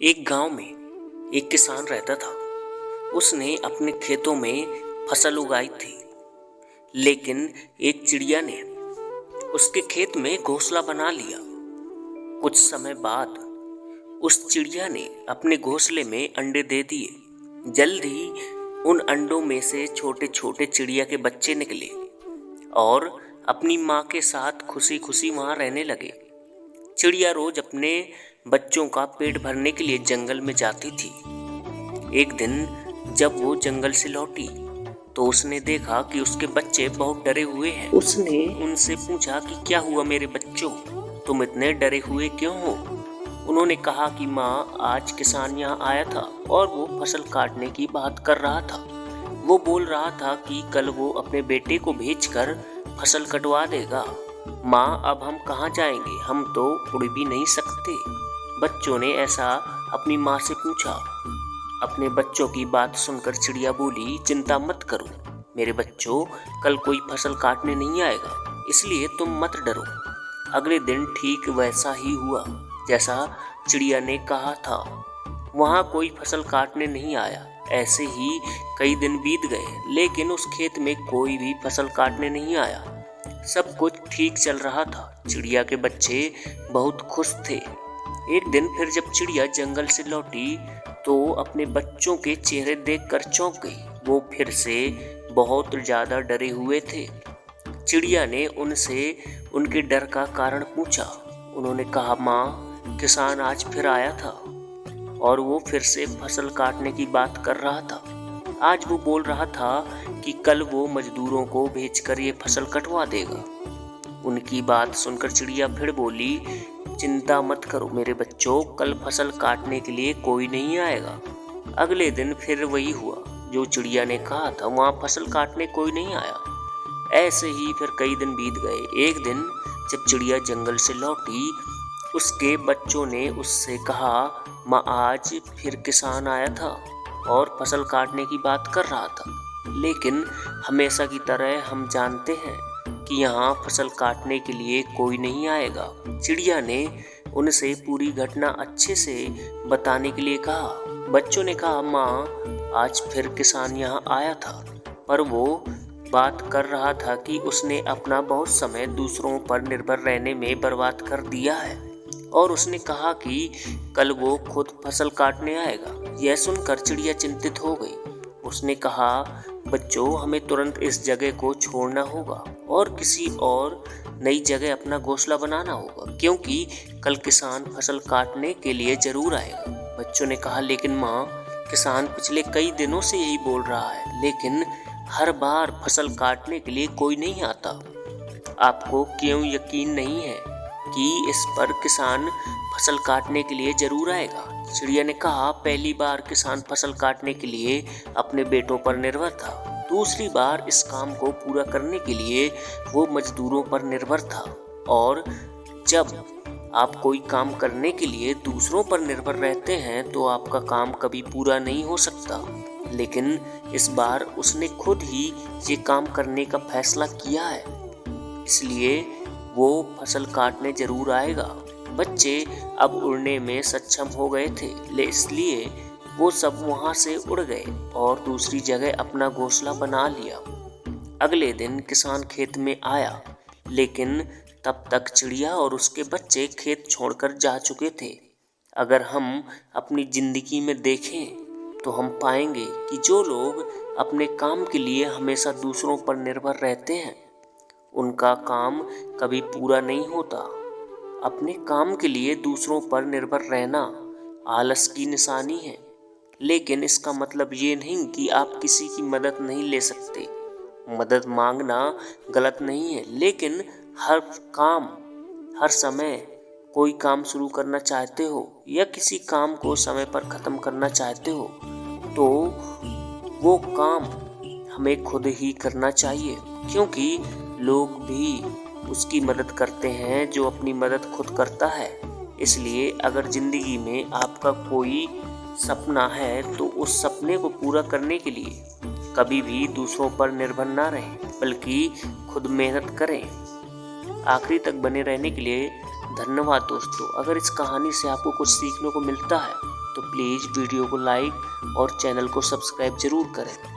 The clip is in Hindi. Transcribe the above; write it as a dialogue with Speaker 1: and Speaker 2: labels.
Speaker 1: एक गांव में एक किसान रहता था। उसने अपने खेतों में फसल उगाई थी, लेकिन एक चिड़िया ने उसके खेत में घोंसला बना लिया। कुछ समय बाद उस चिड़िया ने अपने घोंसले में अंडे दे दिए। जल्द ही उन अंडों में से छोटे छोटे चिड़िया के बच्चे निकले और अपनी माँ के साथ खुशी खुशी वहाँ रहने लगे। चिड़िया रोज अपने बच्चों का पेट भरने के लिए जंगल में जाती थी। एक दिन जब वो जंगल से लौटी तो उसने देखा कि उसके बच्चे बहुत डरे हुए हैं। उसने उनसे पूछा कि क्या हुआ मेरे बच्चों, तुम इतने डरे हुए क्यों हो? उन्होंने कहा कि माँ, आज किसान यहाँ आया था और वो फसल काटने की बात कर रहा था। वो बोल रहा था कि कल वो अपने बेटे को भेजकर फसल कटवा देगा। माँ, अब हम कहाँ जाएंगे? हम तो उड़ भी नहीं सकते। बच्चों ने ऐसा अपनी माँ से पूछा। अपने बच्चों की बात सुनकर चिड़िया बोली, चिंता मत करो मेरे बच्चों, कल कोई फसल काटने नहीं आएगा, इसलिए तुम मत डरो। अगले दिन ठीक वैसा ही हुआ जैसा चिड़िया ने कहा था। वहाँ कोई फसल काटने नहीं आया। ऐसे ही कई दिन बीत गए, लेकिन उस खेत में कोई भी फसल काटने नहीं आया। सब कुछ ठीक चल रहा था। चिड़िया के बच्चे बहुत खुश थे। एक दिन फिर जब चिड़िया जंगल से लौटी तो अपने बच्चों के चेहरे देखकर चौंक गई। वो फिर से बहुत ज्यादा डरे हुए थे। चिड़िया ने उनसे उनके डर का कारण पूछा। उन्होंने कहा, माँ, किसान आज फिर आया था और वो फिर से फसल काटने की बात कर रहा था। आज वो बोल रहा था कि कल वो मजदूरों को भेजकर ये फसल कटवा देगा। उनकी बात सुनकर चिड़िया फिर बोली, चिंता मत करो मेरे बच्चों, कल फसल काटने के लिए कोई नहीं आएगा। अगले दिन फिर वही हुआ जो चिड़िया ने कहा था। वहाँ फसल काटने कोई नहीं आया। ऐसे ही फिर कई दिन बीत गए। एक दिन जब चिड़िया जंगल से लौटी, उसके बच्चों ने उससे कहा, माँ, आज फिर किसान आया था और फसल काटने की बात कर रहा था, लेकिन हमेशा की तरह हम जानते हैं कि यहाँ फसल काटने के लिए कोई नहीं आएगा। चिड़िया ने उनसे पूरी घटना अच्छे से बताने के लिए कहा। बच्चों ने कहा, माँ, आज फिर किसान यहाँ आया था, पर वो बात कर रहा था कि उसने अपना बहुत समय दूसरों पर निर्भर रहने में बर्बाद कर दिया है और उसने कहा कि कल वो खुद फसल काटने आएगा। यह सुनकर चिड़िया चिंतित हो गई। उसने कहा, बच्चों, हमें तुरंत इस जगह को छोड़ना होगा और किसी और नई जगह अपना घोंसला बनाना होगा, क्योंकि कल किसान फसल काटने के लिए जरूर आएगा। बच्चों ने कहा, लेकिन माँ, किसान पिछले कई दिनों से यही बोल रहा है, लेकिन हर बार फसल काटने के लिए कोई नहीं आता। आपको क्यों यकीन नहीं है कि इस पर किसान फसल काटने के लिए जरूर आएगा? चिड़िया ने कहा, पहली बार किसान फसल काटने के लिए अपने बेटों पर निर्भर था। दूसरी बार इस काम को पूरा करने के लिए वो मजदूरों पर निर्भर था। और जब आप कोई काम करने के लिए दूसरों पर निर्भर रहते हैं तो आपका काम कभी पूरा नहीं हो सकता। लेकिन इस बार उसने खुद ही ये काम करने का फैसला किया है, इसलिए वो फसल काटने जरूर आएगा। बच्चे अब उड़ने में सक्षम हो गए थे, इसलिए वो सब वहां से उड़ गए और दूसरी जगह अपना घोंसला बना लिया। अगले दिन किसान खेत में आया, लेकिन तब तक चिड़िया और उसके बच्चे खेत छोड़कर जा चुके थे। अगर हम अपनी जिंदगी में देखें तो हम पाएंगे कि जो लोग अपने काम के लिए हमेशा दूसरों पर निर्भर रहते हैं, उनका काम कभी पूरा नहीं होता। अपने काम के लिए दूसरों पर निर्भर रहना आलस की निशानी है, लेकिन इसका मतलब ये नहीं कि आप किसी की मदद नहीं ले सकते। मदद मांगना गलत नहीं है, लेकिन हर समय कोई काम शुरू करना चाहते हो या किसी काम को समय पर खत्म करना चाहते हो तो वो काम हमें खुद ही करना चाहिए, क्योंकि लोग भी उसकी मदद करते हैं जो अपनी मदद खुद करता है। इसलिए अगर जिंदगी में आपका कोई सपना है तो उस सपने को पूरा करने के लिए कभी भी दूसरों पर निर्भर ना रहें, बल्कि खुद मेहनत करें। आखिरी तक बने रहने के लिए धन्यवाद दोस्तों। अगर इस कहानी से आपको कुछ सीखने को मिलता है तो प्लीज़ वीडियो को लाइक और चैनल को सब्सक्राइब ज़रूर करें।